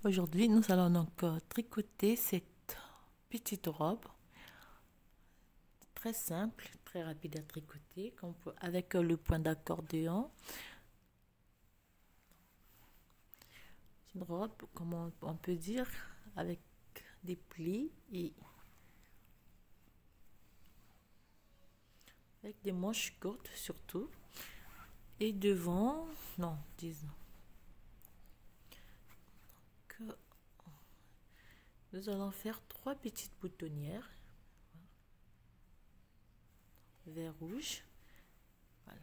Aujourd'hui, nous allons donc tricoter cette petite robe très simple, très rapide à tricoter, avec le point d'accordéon. C'est une robe, comme on peut dire, avec des plis et avec des manches courtes surtout. Et devant, non, disons que nous allons faire trois petites boutonnières vert rouge. Voilà.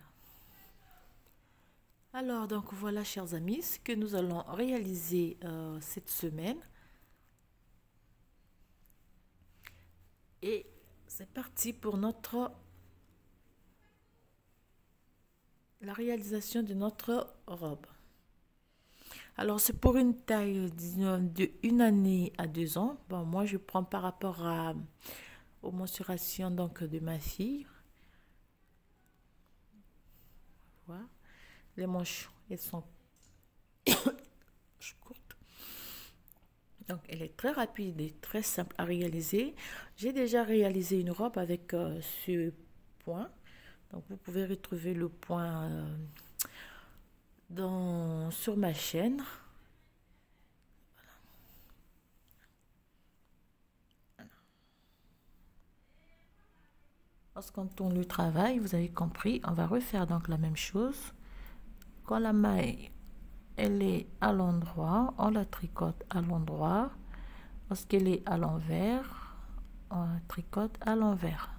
Alors, donc voilà, chers amis, ce que nous allons réaliser cette semaine. Et c'est parti pour la réalisation de notre robe. Alors, c'est pour une taille disons, de 1 année à 2 ans. Bon, moi, je prends par rapport aux mensurations donc, de ma fille. Voilà. Les manches, elles sont courtes. Donc, elle est très rapide et très simple à réaliser. J'ai déjà réalisé une robe avec ce point. Donc, vous pouvez retrouver le point sur ma chaîne. Lorsqu'on tourne le travail, vous avez compris, on va refaire donc la même chose. Quand la maille elle est à l'endroit, on la tricote à l'endroit. Lorsqu'elle est à l'envers, on la tricote à l'envers.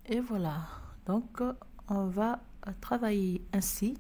Et voilà, donc on va travailler ainsi.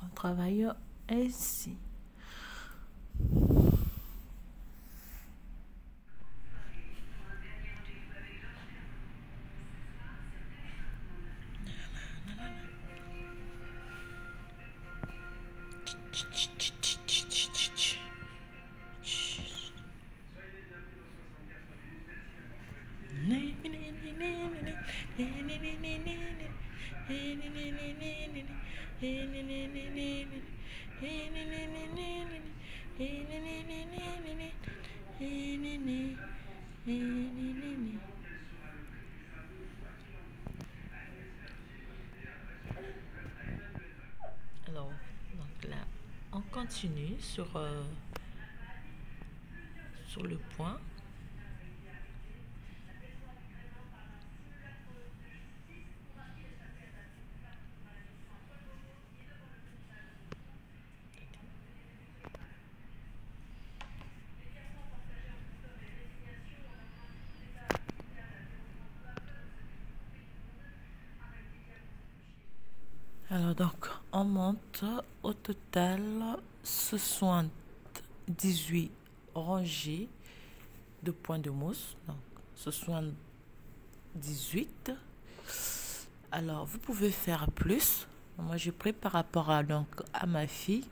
On travaille ainsi. Alors, donc là, on continue sur le point. Alors donc, on monte au total 78 rangées de points de mousse. Donc, 78. Alors, vous pouvez faire plus. Moi, j'ai pris par rapport à ma fille.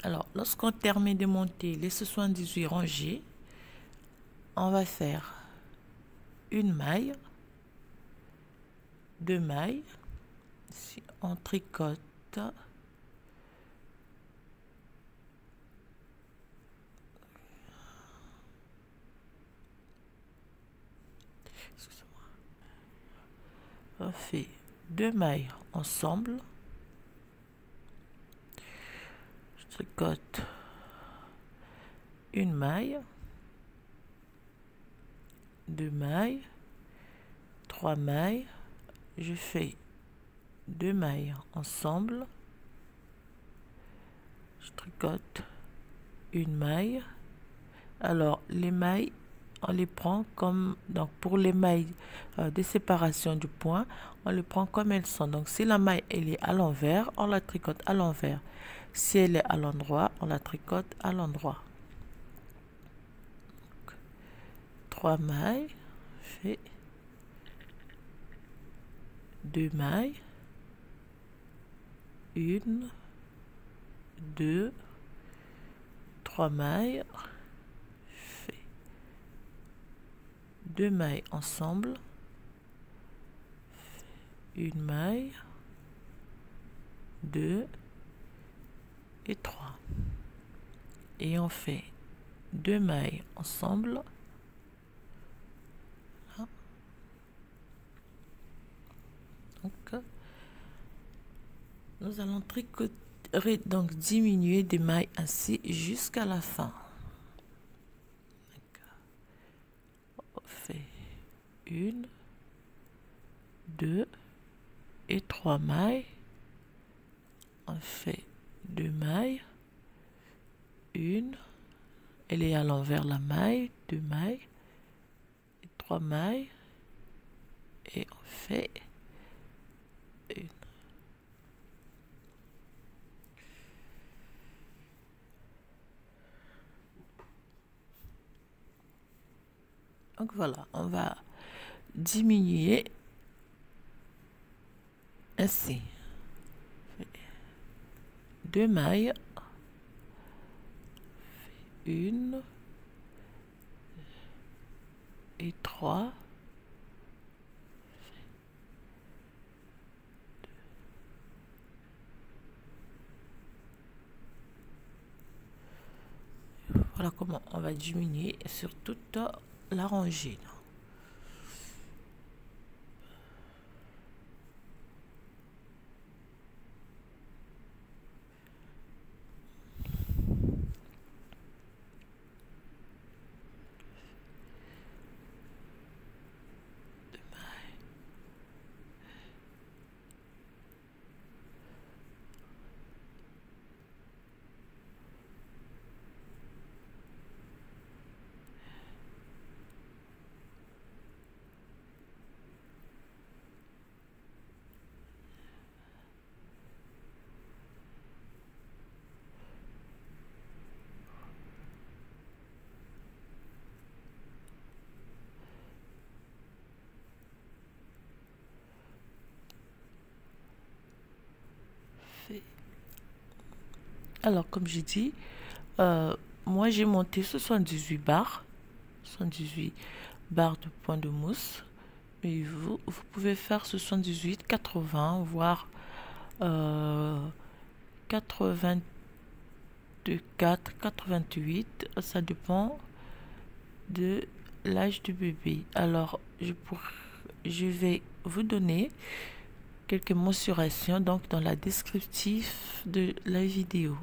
Alors, lorsqu'on termine de monter les 78 rangées, on va faire une maille, deux mailles. Si on tricote, on fait deux mailles ensemble. Je tricote une maille, deux mailles, trois mailles. Je fais 2 mailles ensemble, je tricote une maille. Alors les mailles, on les prend comme, donc pour les mailles de séparation du point, on les prend comme elles sont. Donc si la maille elle est à l'envers, on la tricote à l'envers. Si elle est à l'endroit, on la tricote à l'endroit. 3 mailles, fait 2 mailles, 1, 2, 3 mailles, fait 2 mailles ensemble, une maille, 2 et 3, et on fait 2 mailles ensemble. Donc nous allons tricoter, donc diminuer des mailles ainsi jusqu'à la fin. On fait 1, 2 et 3 mailles. On fait 2 mailles, 1, elle est à l'envers la maille, 2 mailles, et 3 mailles, et on fait 1. Donc voilà, on va diminuer ainsi. 2 mailles, 1 et 3. Voilà comment on va diminuer sur toute la rangée. Alors comme j'ai dit, moi j'ai monté 78 barres, 78 barres de point de mousse, mais vous pouvez faire 78, 80, voire 84, 88, ça dépend de l'âge du bébé. Alors je vais vous donner quelques mensurations donc dans la descriptif de la vidéo.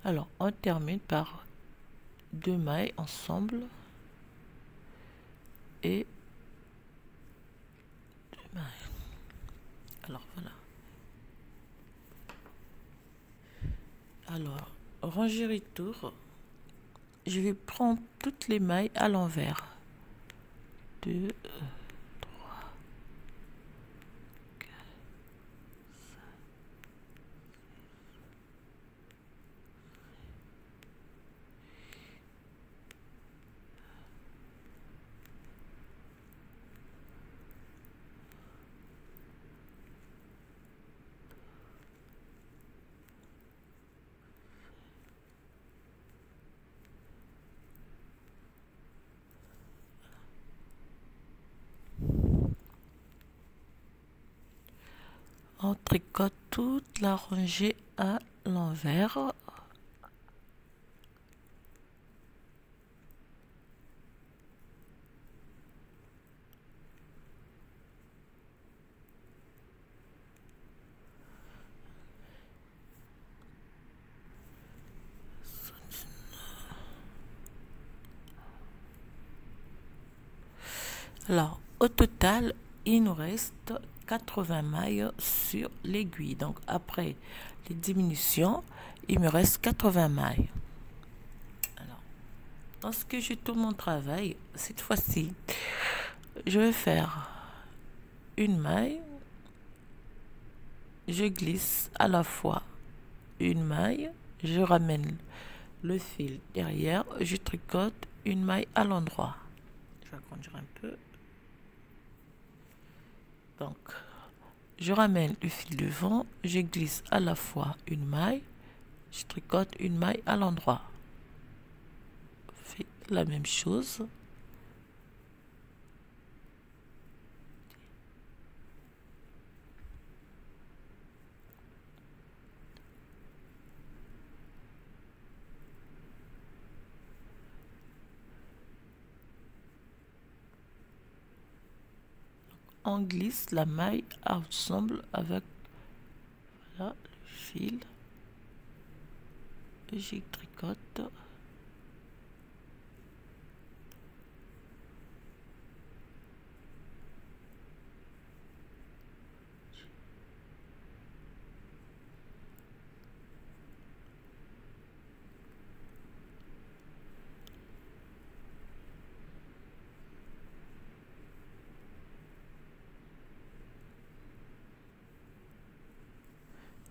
Alors on termine par 2 mailles ensemble et 2 mailles. Alors voilà. Alors rangée retour, je vais prendre toutes les mailles à l'envers. 2, 3, 4, 5. On tricote toute la rangée à l'envers. Alors, au total, il nous reste 80 mailles sur l'aiguille. Donc, après les diminutions, il me reste 80 mailles. Alors, lorsque je tourne mon travail, cette fois-ci, je vais faire une maille. Je glisse à la fois une maille, je ramène le fil derrière, je tricote une maille à l'endroit. Je vais agrandir un peu. Donc, je ramène le fil devant, je glisse à la fois une maille, je tricote une maille à l'endroit. Fais la même chose. On glisse la maille ensemble avec voilà, le fil. Je tricote.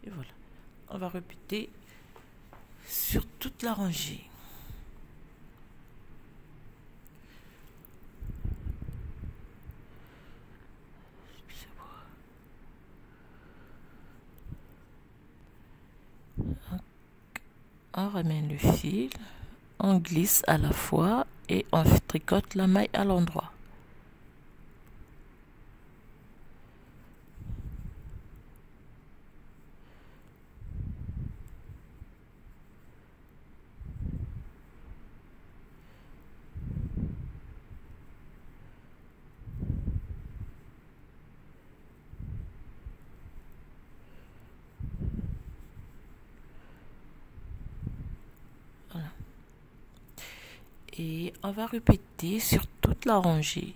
Et voilà. On va répéter sur toute la rangée. On ramène le fil, on glisse à la fois et on tricote la maille à l'endroit. Voilà. Et on va répéter sur toute la rangée.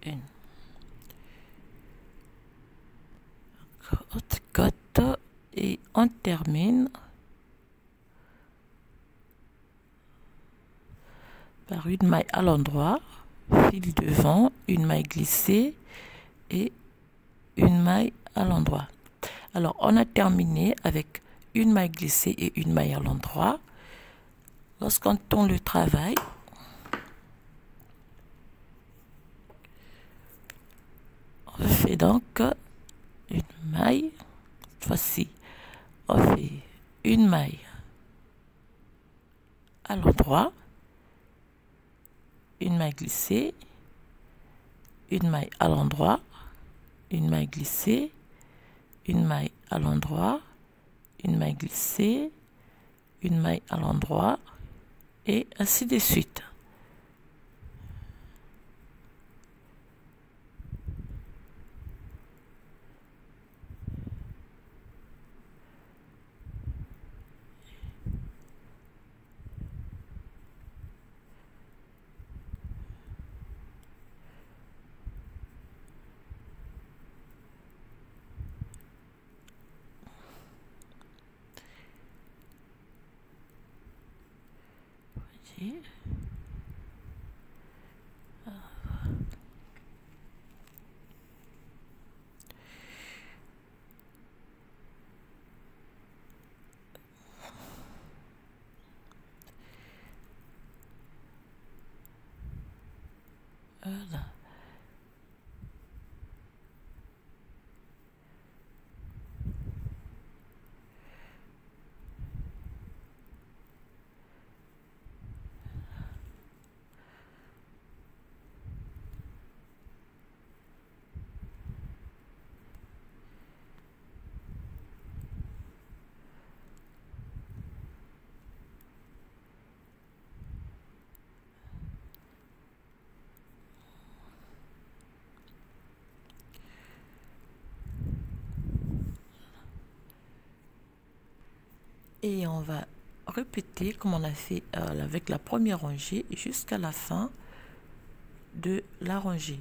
Une. On tricote et on termine par une maille à l'endroit, fil devant, une maille glissée et une maille à l'endroit. Alors, on a terminé avec une maille glissée et une maille à l'endroit. Lorsqu'on tourne le travail, on fait donc une maille. Cette fois-ci, on fait une maille à l'endroit, une maille glissée, une maille à l'endroit, une maille glissée, une maille à l'endroit, une maille glissée, une maille à l'endroit, et ainsi de suite. Voyez. Et on va répéter comme on a fait avec la première rangée jusqu'à la fin de la rangée.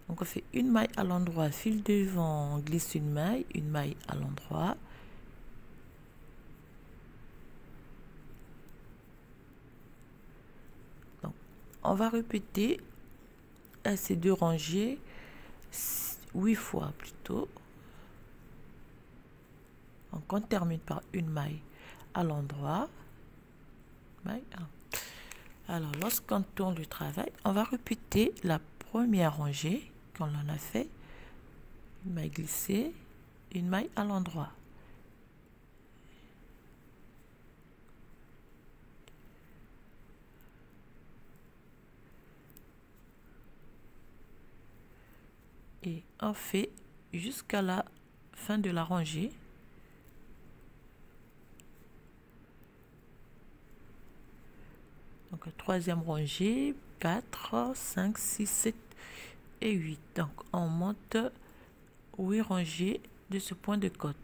Donc on fait une maille à l'endroit, fil devant, on glisse une maille à l'endroit. Donc on va répéter ces deux rangées 8 fois plutôt. Donc on termine par une maille à l'endroit. Alors lorsqu'on tourne le travail, on va répéter la première rangée qu'on en a fait, une maille glissée, une maille à l'endroit. Et on fait jusqu'à la fin de la rangée. Donc troisième rangée, 4, 5, 6, 7 et 8. Donc on monte 8 rangées de ce point de côte.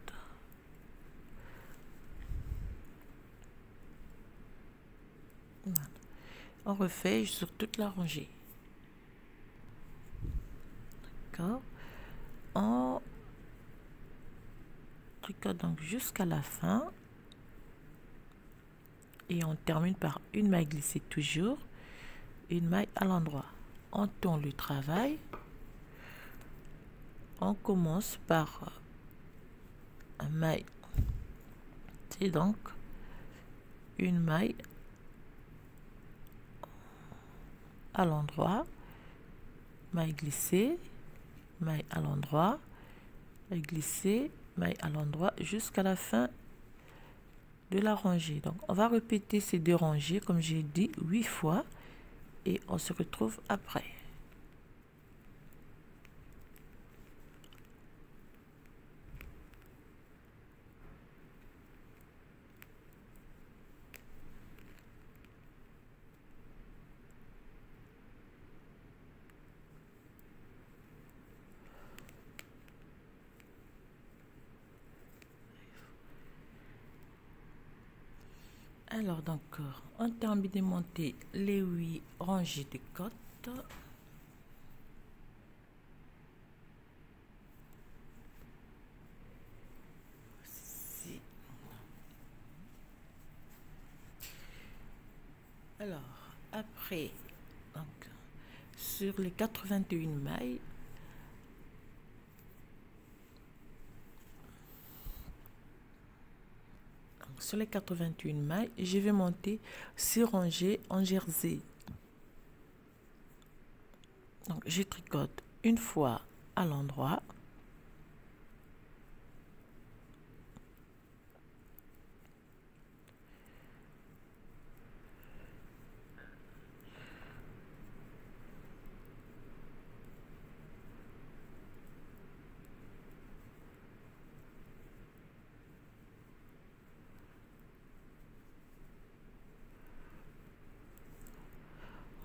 Voilà. On refait sur toute la rangée. D'accord. On tricote donc jusqu'à la fin. Et on termine par une maille glissée toujours, une maille à l'endroit. On tourne le travail. On commence par un maille. C'est donc une maille à l'endroit, maille glissée, maille à l'endroit, maille glissée, maille à l'endroit jusqu'à la fin de la rangée. Donc on va répéter ces deux rangées comme j'ai dit 8 fois et on se retrouve après. Alors donc on termine de monter les 8 rangées de côte. Alors après donc sur les 81 mailles, sur les 81 mailles, je vais monter 6 rangées en jersey. Donc je tricote une fois à l'endroit.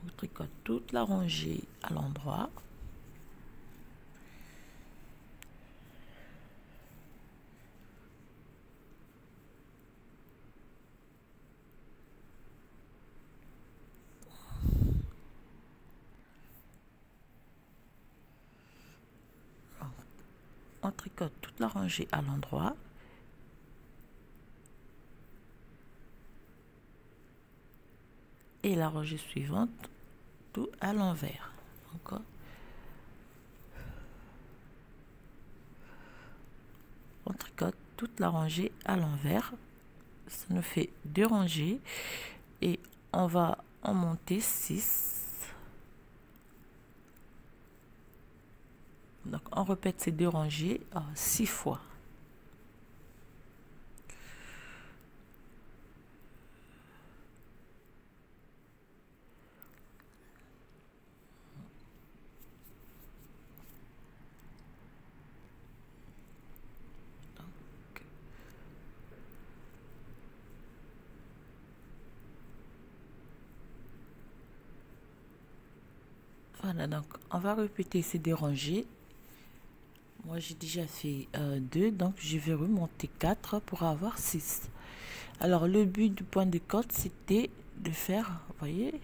On tricote toute la rangée à l'endroit. On tricote toute la rangée à l'endroit. Et la rangée suivante, tout à l'envers. Encore. On tricote toute la rangée à l'envers. Ça nous fait 2 rangées. Et on va en monter 6. Donc on répète ces 2 rangées 6 fois. Voilà, donc on va répéter ces 2 rangées. Moi j'ai déjà fait 2, donc je vais remonter 4 pour avoir 6. Alors, le but du point de corde, c'était de faire, vous voyez,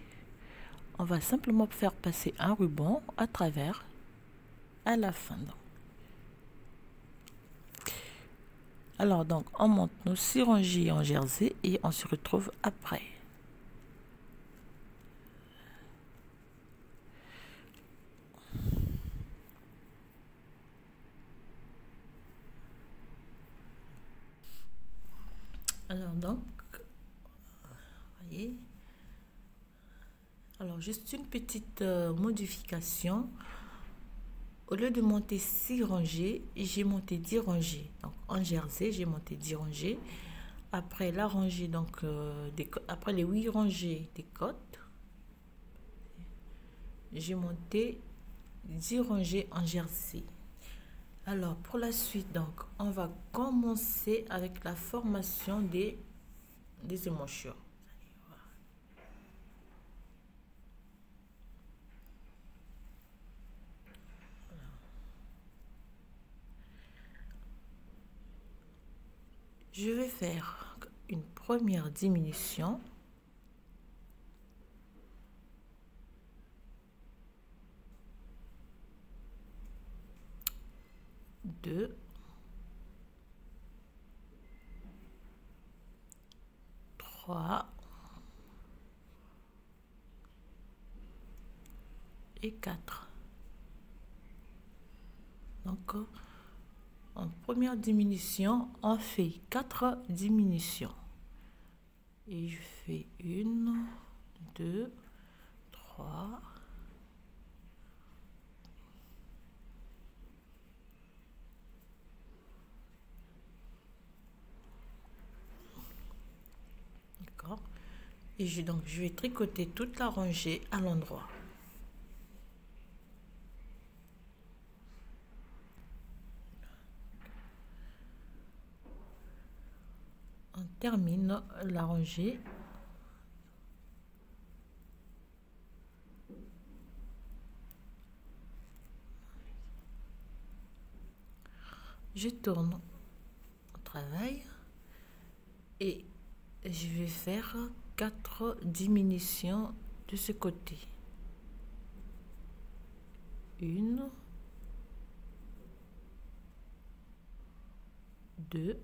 on va simplement faire passer un ruban à travers à la fin. Alors, donc, on monte nos 6 rangées en jersey et on se retrouve après. Alors, donc, voyez. Alors, juste une petite modification. Au lieu de monter 6 rangées, j'ai monté 10 rangées. Donc, en jersey, j'ai monté 10 rangées. Après la rangée, donc, après les 8 rangées des côtes, j'ai monté 10 rangées en jersey. Alors, pour la suite, donc, on va commencer avec la formation des émoncures. Je vais faire une première diminution. Deux. Trois. Et 4. Donc, en première diminution, on fait 4 diminutions. Et je fais 1, 2, 3, 4. Et donc, je vais tricoter toute la rangée à l'endroit. On termine la rangée. Je tourne au travail et je vais faire 4 diminutions de ce côté. 1, 2,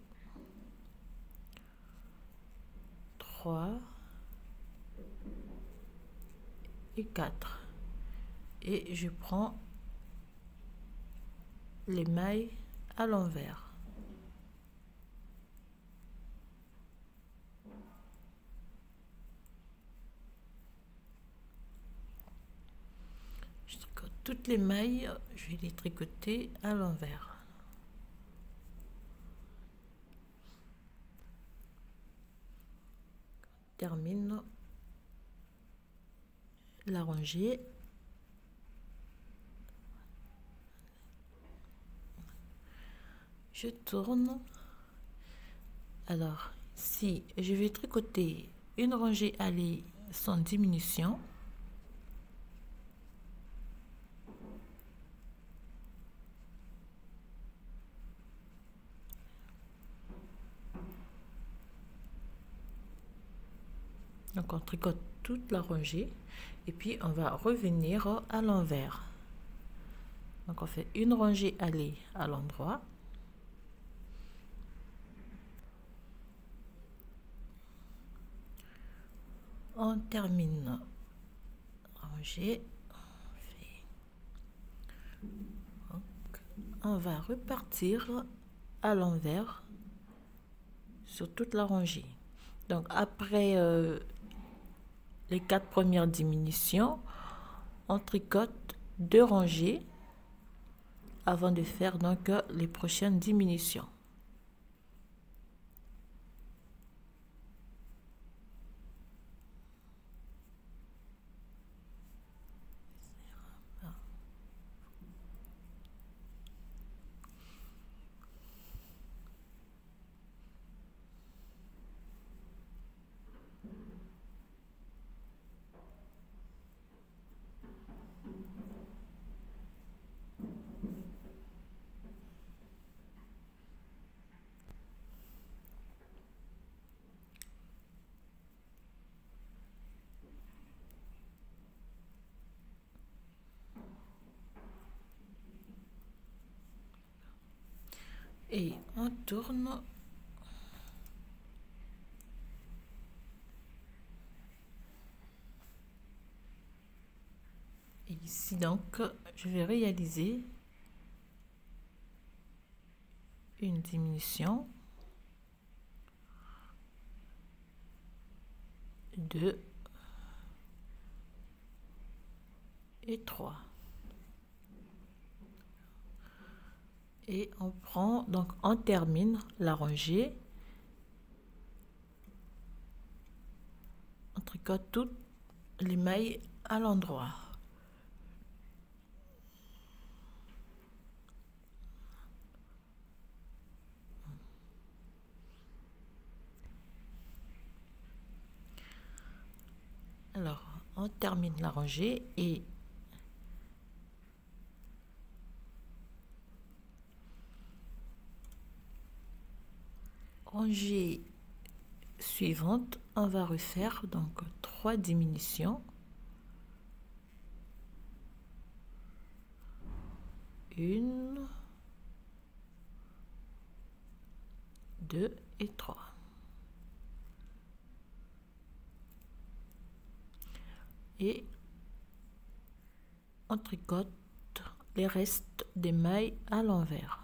3 et 4. Et je prends les mailles à l'envers. Je tricote toutes les mailles, je vais les tricoter à l'envers. Termine la rangée. Je tourne. Alors, si je vais tricoter une rangée allée sans diminution, donc on tricote toute la rangée et puis on va revenir à l'envers. Donc on fait une rangée allée à l'endroit. On termine la rangée. On va repartir à l'envers sur toute la rangée. Donc après les 4 premières diminutions, on tricote 2 rangées avant de faire donc les prochaines diminutions. et on tourne. Et ici donc je vais réaliser une diminution, 2 et 3. Et on prend, donc on termine la rangée. On tricote toutes les mailles à l'endroit. Alors, on termine la rangée et rangée suivante, on va refaire donc 3 diminutions. 1, 2 et 3. Et on tricote les restes des mailles à l'envers.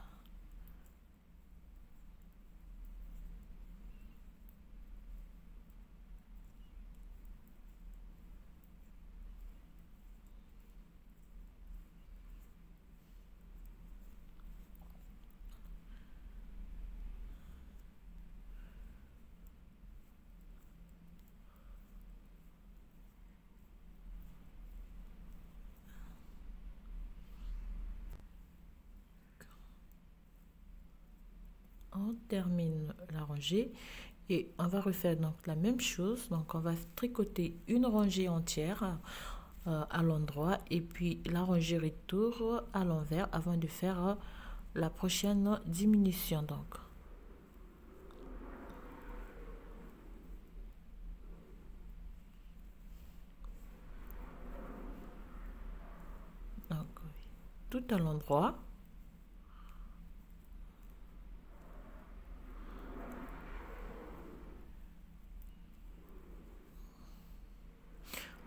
On termine la rangée et on va refaire donc la même chose. Donc on va tricoter une rangée entière à l'endroit et puis la rangée retour à l'envers avant de faire la prochaine diminution. Donc tout à l'endroit.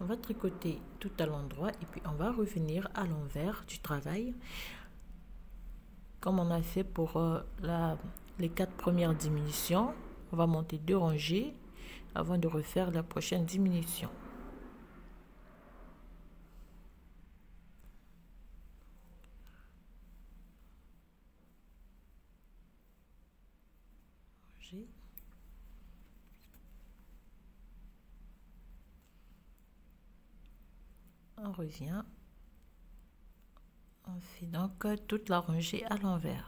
On va tricoter tout à l'endroit et puis on va revenir à l'envers du travail comme on a fait pour les 4 premières diminutions. On va monter 2 rangées avant de refaire la prochaine diminution. On revient, on fait donc toute la rangée à l'envers.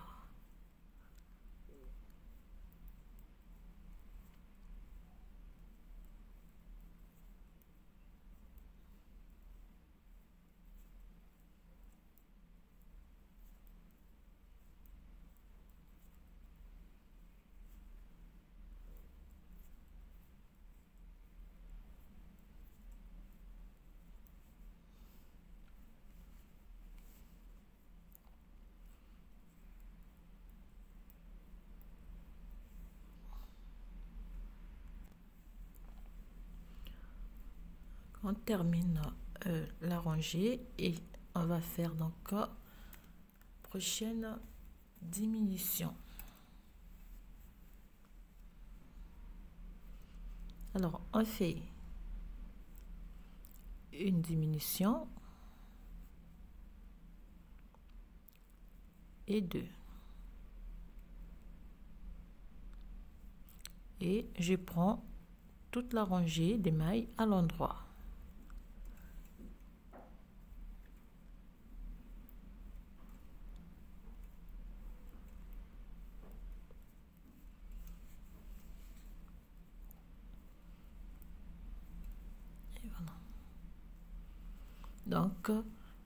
On termine la rangée et on va faire donc prochaine diminution. Alors on fait une diminution et 2 et je prends toute la rangée des mailles à l'endroit. Donc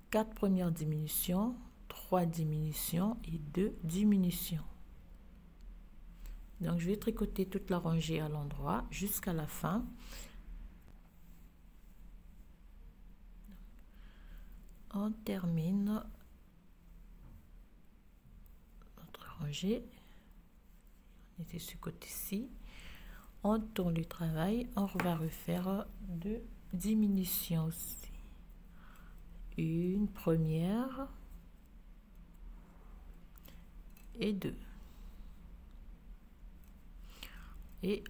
4 premières diminutions, 3 diminutions et 2 diminutions. Donc je vais tricoter toute la rangée à l'endroit jusqu'à la fin. On termine notre rangée. et de ce côté-ci. On tourne le travail, on va refaire deux diminutions aussi. Une première et deux. Et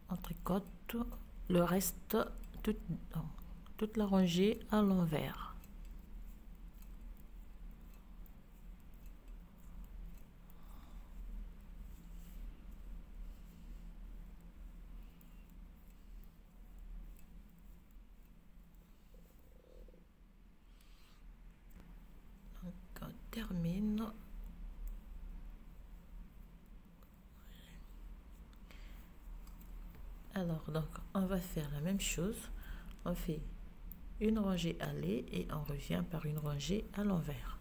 on tricote le reste, toute la rangée à l'envers. Donc on termine. Alors, donc, on va faire la même chose. On fait une rangée allée et on revient par une rangée à l'envers.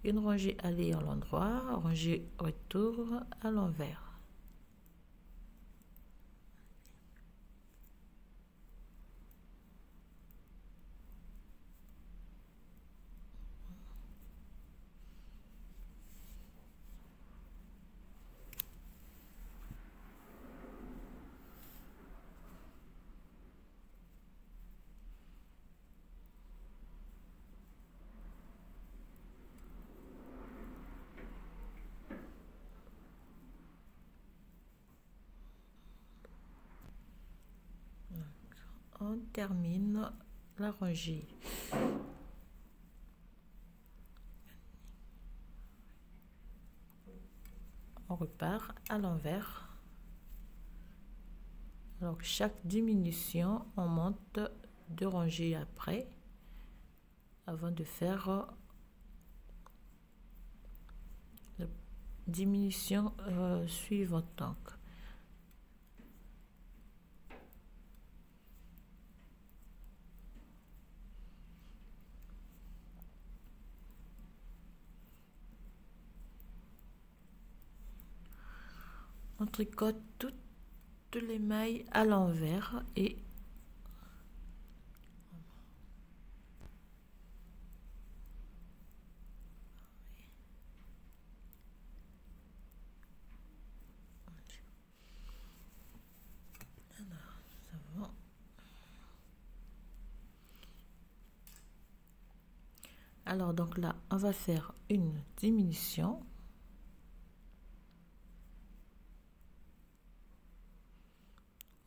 Une rangée allée à l'endroit, rangée retour à l'envers. On termine la rangée. On repart à l'envers. Donc chaque diminution, on monte deux rangées après avant de faire la diminution suivante. Donc on tricote toutes les mailles à l'envers et alors donc là on va faire une diminution.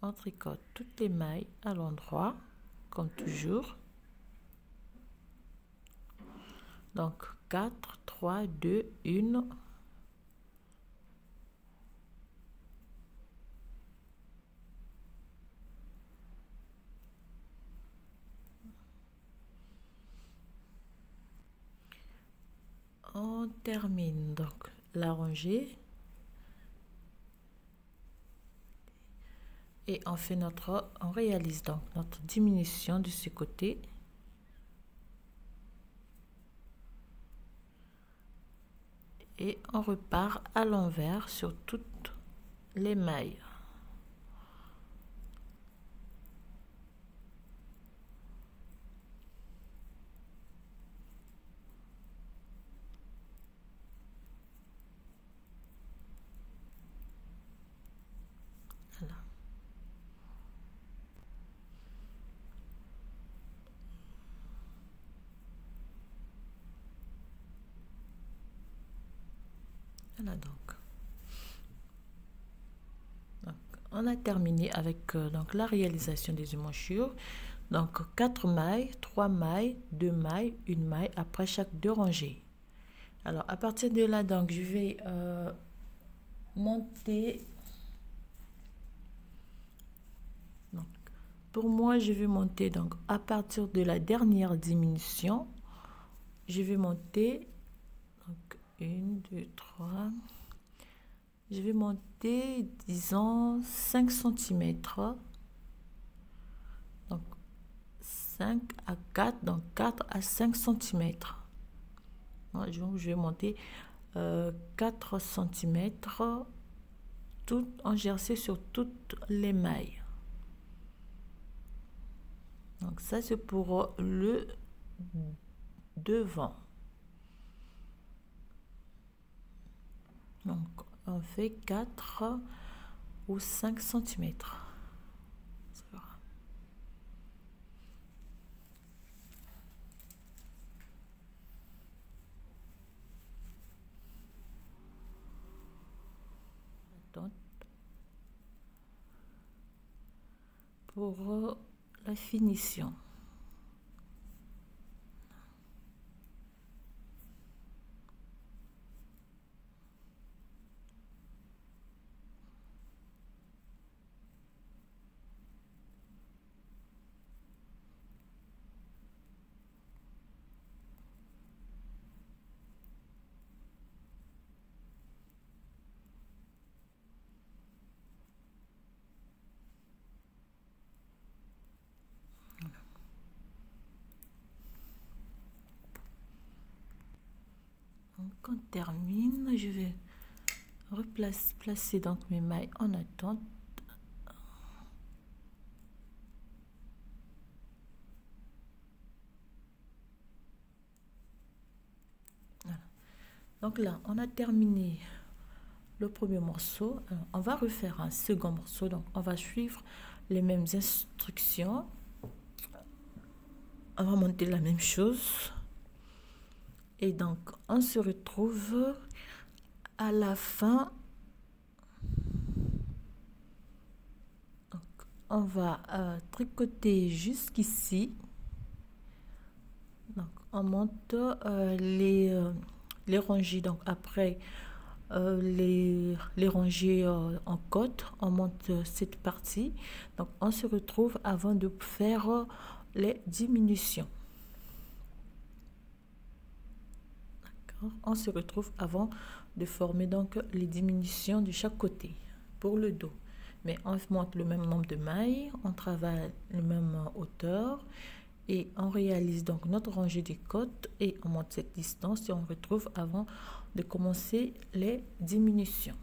On tricote toutes les mailles à l'endroit comme toujours. Donc 4, 3, 2, 1. On termine donc la rangée et on réalise donc notre diminution de ce côté. Et on repart à l'envers sur toutes les mailles. Voilà. Voilà donc. On a terminé avec donc la réalisation des emmanchures. Donc 4 mailles, 3 mailles, 2 mailles, 1 maille après chaque deux rangées. Alors à partir de là, donc je vais monter. Donc, pour moi, je vais monter donc à partir de la dernière diminution. Je vais monter donc 1, 2, 3. Je vais monter, disons, 5 cm. Donc, 5 à 4, donc 4 à 5 cm. Donc, je vais monter 4 cm tout engercé sur toutes les mailles. Donc, ça, c'est pour le devant. Donc on fait 4 ou 5 centimètres. Pour la finition. Donc on termine, je vais placer donc mes mailles en attente. Voilà. Donc là on a terminé le premier morceau. Alors, on va refaire un second morceau, donc on va suivre les mêmes instructions. On va monter la même chose. Et donc, on se retrouve à la fin. Donc, on va tricoter jusqu'ici. Donc, on monte les rangées. Donc, après les rangées en côte, on monte cette partie. Donc, on se retrouve avant de faire les diminutions. On se retrouve avant de former donc les diminutions de chaque côté pour le dos, mais on monte le même nombre de mailles, on travaille le même hauteur et on réalise donc notre rangée des côtes et on monte cette distance et on retrouve avant de commencer les diminutions.